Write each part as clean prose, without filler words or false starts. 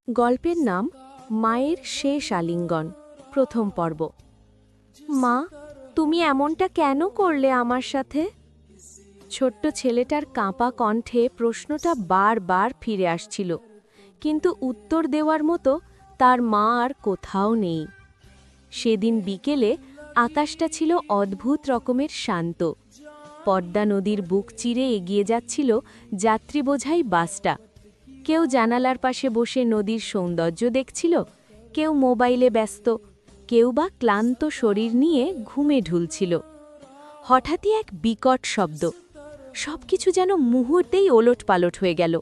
গল্পের নাম মায়ের শেষ আলিঙ্গন। প্রথম পর্ব। মা, তুমি এমনটা কেন করলে আমার সাথে? ছোট্ট ছেলেটার কাঁপা কণ্ঠে প্রশ্নটা বারবার ফিরে আসছিল, কিন্তু উত্তর দেওয়ার মতো তার মা আর কোথাও নেই। সেদিন বিকেলে আকাশটা ছিল অদ্ভুত রকমের শান্ত। পদ্মা নদীর বুক চিরে এগিয়ে যাচ্ছিল যাত্রীবোঝাই বাসটা। কেউ জানালার পাশে বসে নদীর সৌন্দর্য দেখছিল, কেউ মোবাইলে ব্যস্ত, কেউ বা ক্লান্ত শরীর নিয়ে ঘুমে ঢুলছিল। হঠাৎই এক বিকট শব্দ, সবকিছু যেন মুহূর্তেই ওলটপালট হয়ে গেল।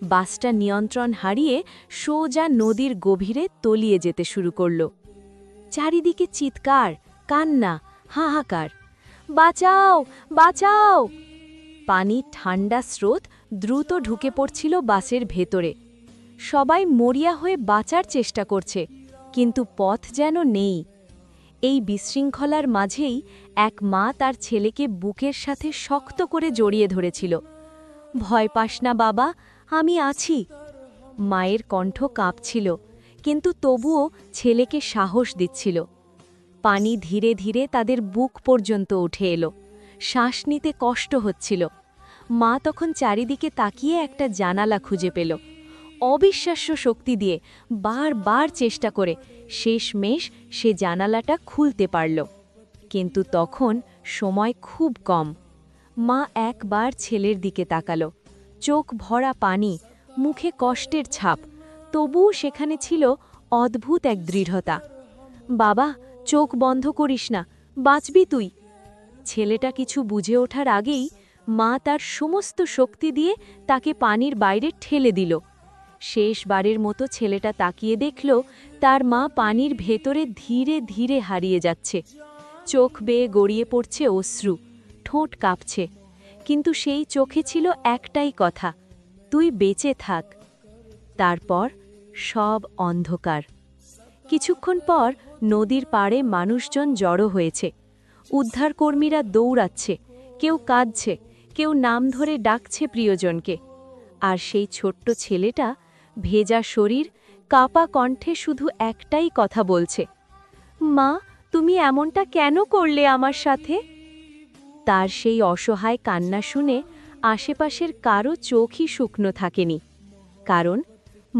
বাসটা নিয়ন্ত্রণ হারিয়ে সোজা নদীর গভীরে তলিয়ে যেতে শুরু করল। চারিদিকে চিৎকার, কান্না, হাহাকার। বাঁচাও, বাঁচাও! পানির ঠান্ডা স্রোত দ্রুত ঢুকে পড়ছিল বাসের ভেতরে। সবাই মরিয়া হয়ে বাঁচার চেষ্টা করছে, কিন্তু পথ যেন নেই। এই বিশৃঙ্খলার মাঝেই এক মা তার ছেলেকে বুকের সাথে শক্ত করে জড়িয়ে ধরেছিল। ভয় পাস না বাবা, আমি আছি। মায়ের কণ্ঠ কাঁপছিল, কিন্তু তবুও ছেলেকে সাহস দিচ্ছিল। পানি ধীরে ধীরে তাদের বুক পর্যন্ত উঠে এলো। শ্বাস নিতে কষ্ট হচ্ছিল। মা তখন চারিদিকে তাকিয়ে একটা জানালা খুঁজে পেল। অবিশ্বাস্য শক্তি দিয়ে বারবার চেষ্টা করে শেষমেশ সে জানালাটা খুলতে পারল। কিন্তু তখন সময় খুব কম। মা একবার ছেলের দিকে তাকালো, চোখ ভরা পানি, মুখে কষ্টের ছাপ, তবুও সেখানে ছিল অদ্ভুত এক দৃঢ়তা। বাবা, চোখ বন্ধ করিস না, বাঁচবি তুই। ছেলেটা কিছু বুঝে ওঠার আগেই মা তার সমস্ত শক্তি দিয়ে তাকে পানির বাইরে ঠেলে দিল। শেষবারের মতো ছেলেটা তাকিয়ে দেখল তার মা পানির ভেতরে ধীরে ধীরে হারিয়ে যাচ্ছে। চোখ বেয়ে গড়িয়ে পড়ছে অশ্রু, ঠোঁট কাঁপছে, কিন্তু সেই চোখে ছিল একটাই কথা, তুই বেঁচে থাক। তারপর সব অন্ধকার। কিছুক্ষণ পর নদীর পাড়ে মানুষজন জড়ো হয়েছে। উদ্ধারকর্মীরা দৌড়াচ্ছে, কেউ কাঁদছে, কেউ নাম ধরে ডাকছে প্রিয়জনকে। আর সেই ছোট্ট ছেলেটা, ভেজা শরীর, কাপা কণ্ঠে শুধু একটাই কথা বলছে, মা, তুমি এমনটা কেন করলে আমার সাথে? তার সেই অসহায় কান্না শুনে আশেপাশের কারো চোখই শুকনো থাকেনি। কারণ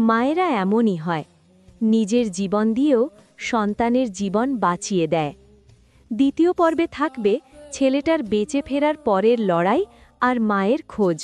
মায়েরা এমনই হয়, নিজের জীবন দিয়েও সন্তানের জীবন বাঁচিয়ে দেয়। দ্বিতীয় পর্বে থাকবে ছেলেটার বেঁচে ফেরার পরের লড়াই আর মায়ের খোঁজ।